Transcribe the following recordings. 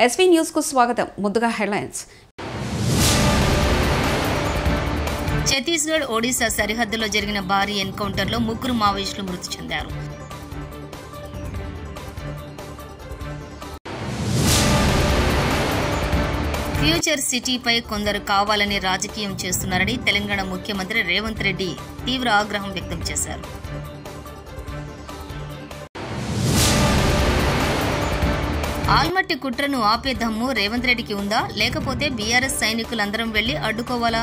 SV news కు స్వాగతం. ముందుగా హెడ్లైన్స్. ఛత్తీస్గఢ్ ఒడిశా సరిహద్దులో జరిగిన భారీ ఎన్కౌంటర్లో 3 మావోయిస్టులు మృతి చెందారు. ఫ్యూచర్ సిటీపై కొందరు కావాలని రాజకీయం చేస్తున్నారని తెలంగాణ ముఖ్యమంత్రి రేవంత్ రెడ్డి తీవ్ర ఆగ్రహం వ్యక్తం చేశారు. ఆల్మట్టి కుట్రను ఆపే దమ్ము రేవంత్ రెడ్డికి ఉందా, లేకపోతే బీఆర్ఎస్ సైనికులందరం వెళ్లి అడ్డుకోవాలా?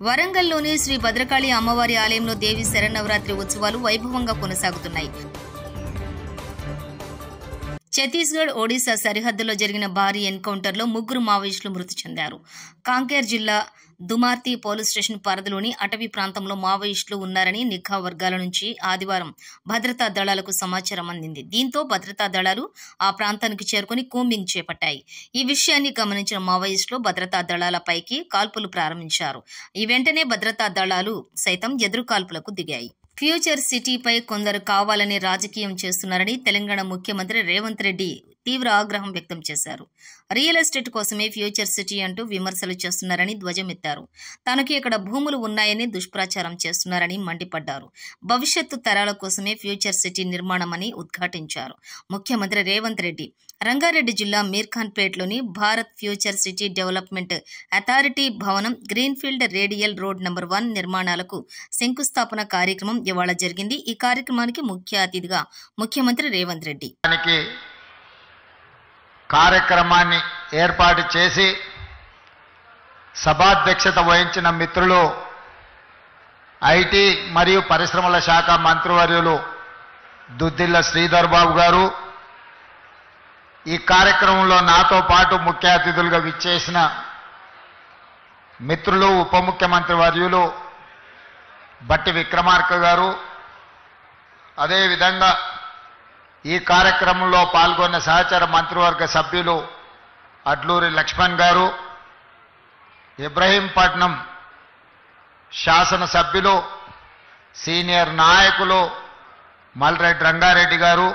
వరంగల్లోని శ్రీ భద్రకాళి అమ్మవారి ఆలయంలో దేవి శరన్నవరాత్రి ఉత్సవాలు వైభవంగా కొనసాగుతున్నాయి. ఛత్తీస్గఢ్ ఒడిశా సరిహద్దులో జరిగిన భారీ ఎన్కౌంటర్లో 3 మావోయిస్టులు మృతి చెందారు. కాంకేర్ జిల్లా దుమార్తి పోలీస్ స్టేషన్ పరిధిలోని అటవీ ప్రాంతంలో మావోయిస్టులు ఉన్నారని నిఘా వర్గాల నుంచి ఆదివారం భద్రతా దళాలకు సమాచారం అందింది. దీంతో భద్రతా దళాలు ఆ ప్రాంతానికి చేరుకుని కూంబింగ్ చేపట్టాయి. ఈ విషయాన్ని గమనించిన మావోయిస్టులు భద్రతా దళాలపైకి కాల్పులు ప్రారంభించారు. ఈ వెంటనే భద్రతా దళాలు సైతం ఎదురు కాల్పులకు దిగాయి. ఫ్యూచర్ సిటీపై కొందరు కావాలని రాజకీయం చేస్తున్నారని తెలంగాణ ముఖ్యమంత్రి రేవంత్ రెడ్డి తీవ్ర ఆగ్రహం వ్యక్తం చేశారు. రియల్ ఎస్టేట్ కోసమే ఫ్యూచర్ సిటీ అంటూ విమర్శలు చేస్తున్నారని ధ్వజమెత్తారు. తనకి ఇక్కడ భూములు ఉన్నాయని దుష్ప్రచారం చేస్తున్నారని మండిపడ్డారు. భవిష్యత్తు తరాల కోసమే ఫ్యూచర్ సిటీ నిర్మాణమని ఉద్ఘాటించారు. ముఖ్యమంత్రి రేవంత్ రెడ్డి రంగారెడ్డి జిల్లా మీర్ఖాన్పేట్లోని Bharat future city development authority భవనం గ్రీన్ఫీల్డ్ రేడియల్ రోడ్ నంబర్ 1 నిర్మాణాలకు శంకుస్థాపన కార్యక్రమం ఇవాళ జరిగింది. ఈ కార్యక్రమానికి ముఖ్య అతిథిగా ముఖ్యమంత్రి రేవంత్ రెడ్డి కార్యక్రమాన్ని ఏర్పాటు చేసి సభాధ్యక్షత వహించిన మిత్రులు ఐటీ మరియు పరిశ్రమల శాఖ మంత్రివర్యులు దుద్దిల్ల శ్రీధర్ బాబు గారు, ఈ కార్యక్రమంలో నాతో పాటు ముఖ్య అతిథులుగా విచ్చేసిన మిత్రులు ఉప ముఖ్యమంత్రి వర్యులు బట్టి విక్రమార్క గారు, అదేవిధంగా ఈ కార్యక్రమంలో పాల్గొన్న సహచర మంత్రివర్గ సభ్యులు అడ్లూరి లక్ష్మణ్ గారు, ఇబ్రహీంపట్నం శాసనసభ్యులు సీనియర్ నాయకులు మల్రెడ్డి రంగారెడ్డి గారు,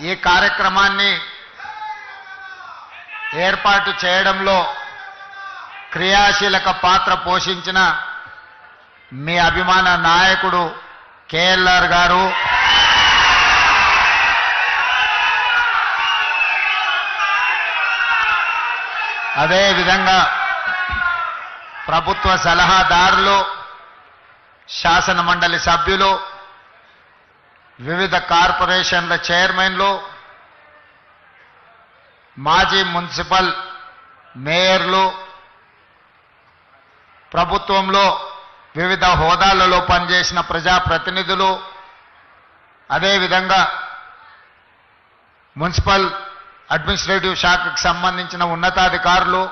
ఈ కార్యక్రమాన్ని ఏర్పాటు చేయడంలో క్రియాశీలక పాత్ర పోషించిన మీ అభిమాన నాయకుడు కేఎల్ఆర్ గారు, అదేవిధంగా ప్రభుత్వ సలహాదారులు, శాసన మండలి సభ్యులు, వివిధ కార్పొరేషన్ల చైర్మన్లు, మాజీ మున్సిపల్ మేయర్లు, ప్రభుత్వంలో వివిధ హోదాలలో పనిచేసిన ప్రజాప్రతినిధులు, అదేవిధంగా మున్సిపల్ అడ్మినిస్ట్రేటివ్ శాఖకు సంబంధించిన ఉన్నతాధికారులు,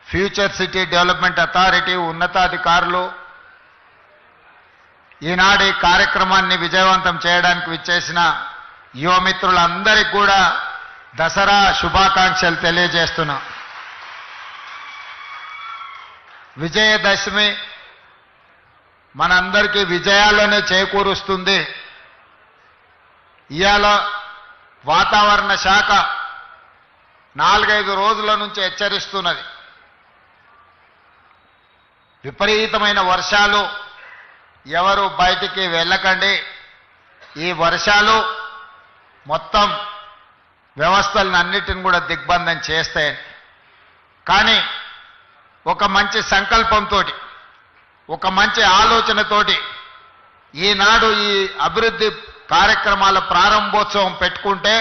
ఫ్యూచర్ సిటీ డెవలప్మెంట్ అథారిటీ ఉన్నతాధికారులు, ఈనాడు ఈ కార్యక్రమాన్ని విజయవంతం చేయడానికి విచ్చేసిన యువమిత్రులందరికీ కూడా దసరా శుభాకాంక్షలు తెలియజేస్తున్నా. విజయదశమి మనందరికీ విజయాల్లోనే చేకూరుస్తుంది. ఇవాళ వాతావరణ శాఖ 4-5 రోజుల నుంచి హెచ్చరిస్తున్నది. విపరీతమైన వర్షాలు, ఎవరు బయటికి వెళ్ళకండి, ఈ వర్షాలు మొత్తం వ్యవస్థలన్నిటిని కూడా దిగ్బంధం చేస్తాయి. కానీ ఒక మంచి సంకల్పంతో, ఒక మంచి ఆలోచనతోటి ఈనాడు ఈ అభివృద్ధి కార్యక్రమాల ప్రారంభోత్సవం పెట్టుకుంటే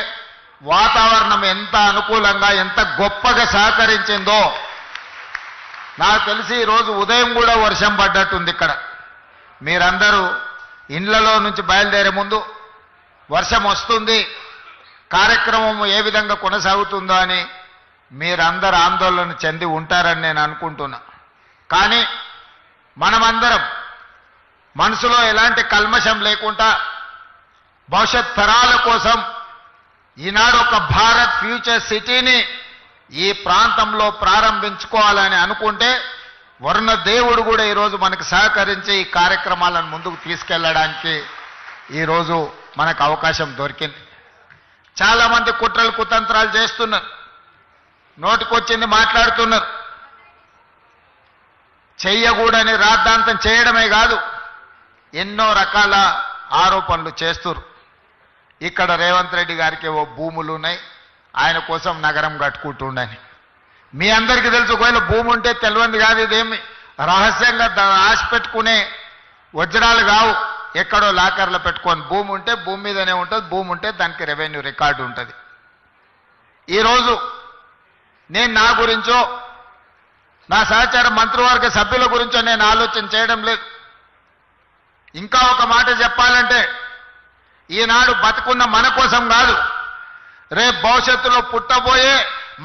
వాతావరణం ఎంత అనుకూలంగా ఎంత గొప్పగా సహకరించిందో నాకు తెలిసి ఈరోజు ఉదయం కూడా వర్షం పడ్డట్టుంది. ఇక్కడ మీరందరూ ఇండ్లలో నుంచి బయలుదేరే ముందు వర్షం వస్తుంది, కార్యక్రమం ఏ విధంగా కొనసాగుతుందో అని మీరందరూ ఆందోళన చెంది ఉంటారని నేను అనుకుంటున్నా. కానీ మనమందరం మనసులో ఎలాంటి కల్మషం లేకుండా భవిష్యత్ తరాల కోసం ఈనాడు ఒక భారత్ ఫ్యూచర్ సిటీని ఈ ప్రాంతంలో ప్రారంభించుకోవాలని అనుకుంటే వరుణ దేవుడు కూడా ఈరోజు మనకు సహకరించి ఈ కార్యక్రమాలను ముందుకు తీసుకెళ్లడానికి ఈరోజు మనకు అవకాశం దొరికింది. చాలామంది కుట్రలు కుతంత్రాలు చేస్తున్నారు, నోటికొచ్చింది మాట్లాడుతున్నారు. చెయ్యకూడని రాద్ధాంతం చేయడమే కాదు, ఎన్నో రకాల ఆరోపణలు చేస్తున్నారు. ఇక్కడ రేవంత్ రెడ్డి గారికి ఓ భూములు ఉన్నాయి, ఆయన కోసం నగరం కట్టుకుంటుండని. మీ అందరికీ తెలుసు, ఒకవేళ భూమి ఉంటే తెలియంది కాదు, ఇదేమి రహస్యంగా ఆశ పెట్టుకునే వజ్రాలు కావు. ఎక్కడో లాకర్లో పెట్టుకొని భూమి ఉంటే భూమి మీదనే ఉంటుంది, భూమి ఉంటే దానికి రెవెన్యూ రికార్డు ఉంటుంది. ఈరోజు నేను నా గురించో నా సహచార మంత్రివర్గ సభ్యుల గురించో నేను ఆలోచన చేయడం లేదు. ఇంకా ఒక మాట చెప్పాలంటే, ఈనాడు బతుకున్న మన కోసం కాదు, రేపు భవిష్యత్తులో పుట్టబోయే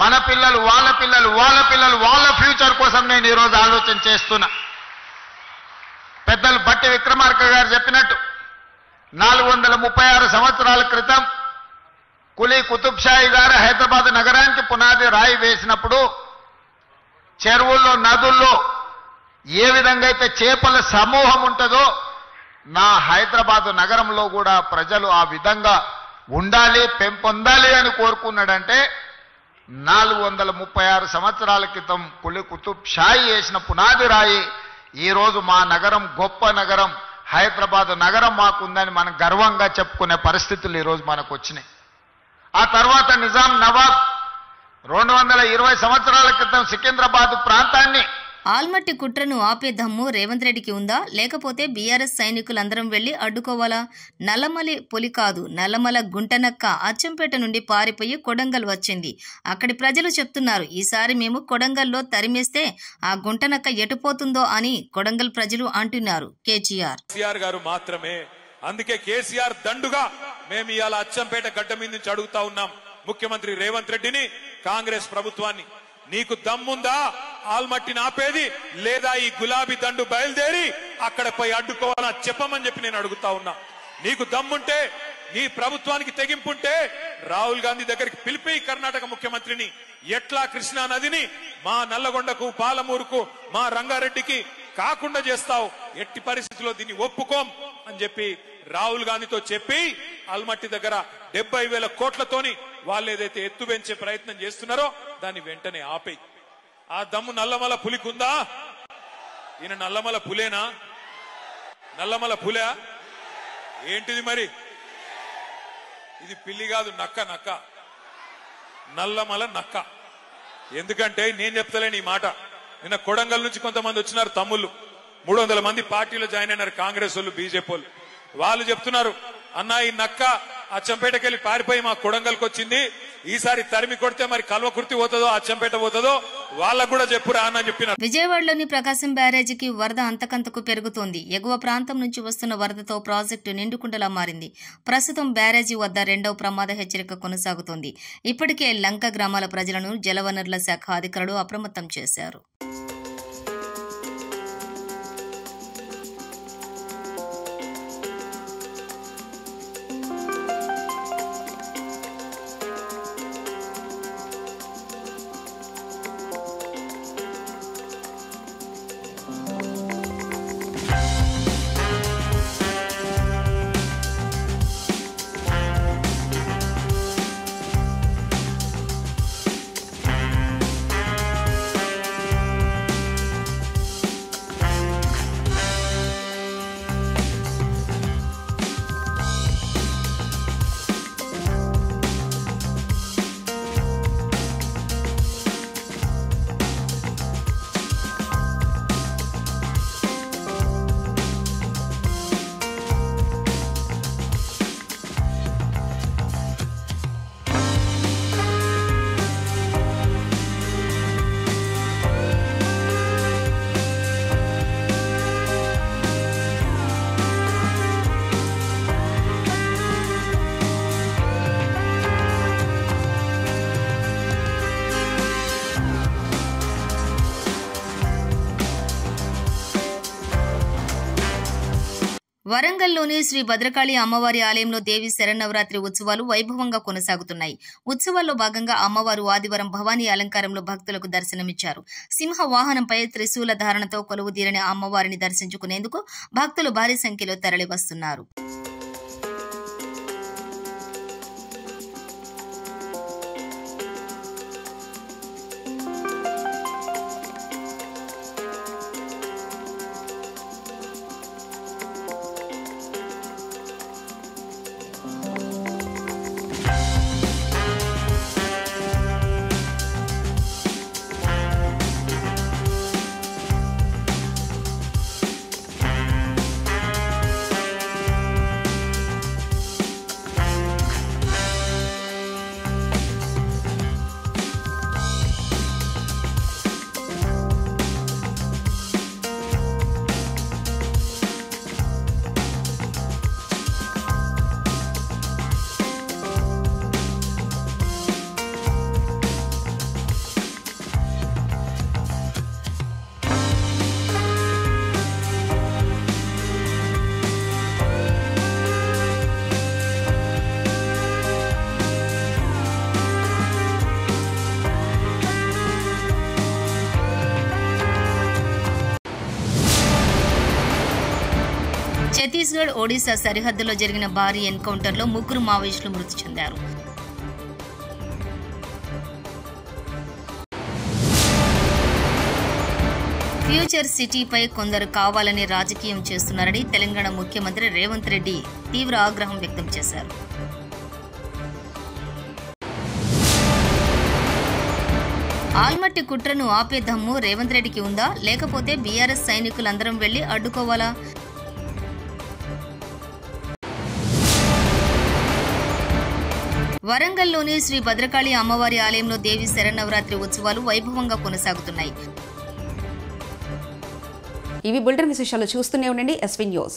మన పిల్లలు, వాళ్ళ పిల్లలు, వాళ్ళ పిల్లలు, వాళ్ళ ఫ్యూచర్ కోసం నేను ఈరోజు ఆలోచన చేస్తున్నా. పెద్దలు బట్టి విక్రమార్క గారు చెప్పినట్టు 436 సంవత్సరాల క్రితం కులీ కుతుబ్ షాహీ గారు హైదరాబాద్ నగరానికి పునాది రాయి వేసినప్పుడు చెరువుల్లో, నదుల్లో ఏ విధంగా అయితే చేపల సమూహం ఉంటుందో, నా హైదరాబాద్ నగరంలో కూడా ప్రజలు ఆ విధంగా ఉండాలి, పెంపొందాలి అని కోరుకున్నాడంటే 436 సంవత్సరాల క్రితం కులీ కుతుబ్ షాహీ వేసిన పునాది రాయి ఈరోజు మా నగరం గొప్ప నగరం, హైదరాబాద్ నగరం మాకుందని మనం గర్వంగా చెప్పుకునే పరిస్థితులు ఈరోజు మనకు వచ్చినాయి. ఆ తర్వాత నిజాం నవాబ్ 220 సంవత్సరాల క్రితం సికింద్రాబాద్ ప్రాంతాన్ని ఆల్మట్టి కుట్రను ఆపే దమ్ము రేవంత్ రెడ్డికి ఉందా, లేకపోతే బీఆర్ఎస్ సైనికులందరం వెళ్లి అడ్డుకోవాలా? నల్లమలి పులి కాదు, నల్లమల గుంటనక్క అచ్చంపేట నుండి పారిపోయి కొడంగల్ వచ్చింది. అక్కడి ప్రజలు చెప్తున్నారు, ఈసారి మేము కొడంగల్లో తరిమేస్తే ఆ గుంటనక్క ఎటుపోతుందో అని కొడంగల్ ప్రజలు అంటున్నారు. కేసీఆర్ గారు మాత్రమే, అందుకే కేసీఆర్ దండుగా మేము ఇవాళ అచ్చంపేట గడ్డ మీద నుంచి అడుగుతా ఉన్నాం ముఖ్యమంత్రి రేవంత్ రెడ్డిని, కాంగ్రెస్ ప్రభుత్వాన్ని, నీకు దమ్ముందా ఆల్మట్టిని ఆపేది, లేదా ఈ గులాబీ దండు బయలుదేరి అక్కడ పోయి అడ్డుకోవాలా చెప్పమని చెప్పి నేను అడుగుతా ఉన్నా. నీకు దమ్ముంటే, నీ ప్రభుత్వానికి తెగింపుంటే రాహుల్ గాంధీ దగ్గరికి పిలిపి కర్ణాటక ముఖ్యమంత్రిని, ఎట్లా కృష్ణా నదిని మా నల్లగొండకు, పాలమూరుకు, మా రంగారెడ్డికి కాకుండా చేస్తావు, ఎట్టి పరిస్థితుల్లో దీన్ని ఒప్పుకోం అని చెప్పి రాహుల్ గాంధీతో చెప్పి ఆల్మట్టి దగ్గర 70,000 కోట్లతోని వాళ్ళు ఏదైతే ఎత్తు పెంచే ప్రయత్నం చేస్తున్నారో దాన్ని వెంటనే ఆపేయి. ఆ దమ్ము నల్లమల పులికుందా? ఈయన నల్లమల పులేనా? నల్లమల పులే ఏంటిది మరి? ఇది పిల్లి కాదు, నక్క. నక్క, నల్లమల నక్క. ఎందుకంటే నేను చెప్తలేను ఈ మాట. నిన్న కొడంగల్ నుంచి కొంతమంది వచ్చినారు తమ్ముళ్ళు, 300 మంది పార్టీలో జాయిన్ అయినారు, కాంగ్రెస్ వాళ్ళు, బీజేపీ వాళ్ళు. వాళ్ళు చెప్తున్నారు, అన్న ఈ నక్క అచ్చంపేటకెళ్ళి పారిపోయి మా కొడంగల్కి వచ్చింది, ఈసారి తరిమి కొడితే మరి కల్వకుర్తి పోతుందో అచ్చంపేట పోతుందో వాళ్ళకు కూడా చెప్పురా అని చెప్పినారు. విజయవాడలోని ప్రకాశం బ్యారేజీకి వరద అంతకంతకు పెరుగుతోంది. ఎగువ ప్రాంతం నుంచి వస్తున్న వరదతో ప్రాజెక్టు నిండుకుండలా మారింది. ప్రస్తుతం బ్యారేజీ వద్ద 2వ ప్రమాద హెచ్చరిక కొనసాగుతోంది. ఇప్పటికే లంక గ్రామాల ప్రజలను జలవనరుల శాఖ అధికారులు అప్రమత్తం చేశారు. వరంగల్లోని శ్రీ భద్రకాళి అమ్మవారి ఆలయంలో దేవి శరన్నవరాత్రి ఉత్సవాలు వైభవంగా కొనసాగుతున్నాయి. ఉత్సవాల్లో భాగంగా అమ్మవారు ఆదివారం భవానీ అలంకారంలో భక్తులకు దర్శనమిచ్చారు. సింహ వాహనంపై త్రిశూల ధారణతో కొలువుదీరిన అమ్మవారిని దర్శించుకునేందుకు భక్తులు భారీ సంఖ్యలో తరలివస్తున్నారు. ఛత్తీస్గఢ్ ఒడిశా సరిహద్దులో జరిగిన భారీ ఎన్కౌంటర్లో 3 మావోయిస్టులు మృతి చెందారు. ఫ్యూచర్ సిటీపై కొందరు కావాలని రాజకీయం చేస్తున్నారని తెలంగాణ ముఖ్యమంత్రి రేవంత్ రెడ్డి తీవ్ర ఆగ్రహం వ్యక్తం చేశారు. ఆల్మట్టి కుట్రను ఆపే దమ్ము రేవంత్ రెడ్డికి ఉందా, లేకపోతే బీఆర్ఎస్ సైనికులందరం వెళ్లి అడ్డుకోవాలా? వరంగల్లోని శ్రీ భద్రకాళి అమ్మవారి ఆలయంలో దేవి శరన్నవరాత్రి ఉత్సవాలు వైభవంగా కొనసాగుతున్నాయి. ఇవి బులెటిన్ విశేషాలు. చూస్తూనే ఉండండి ఎస్వీ న్యూస్.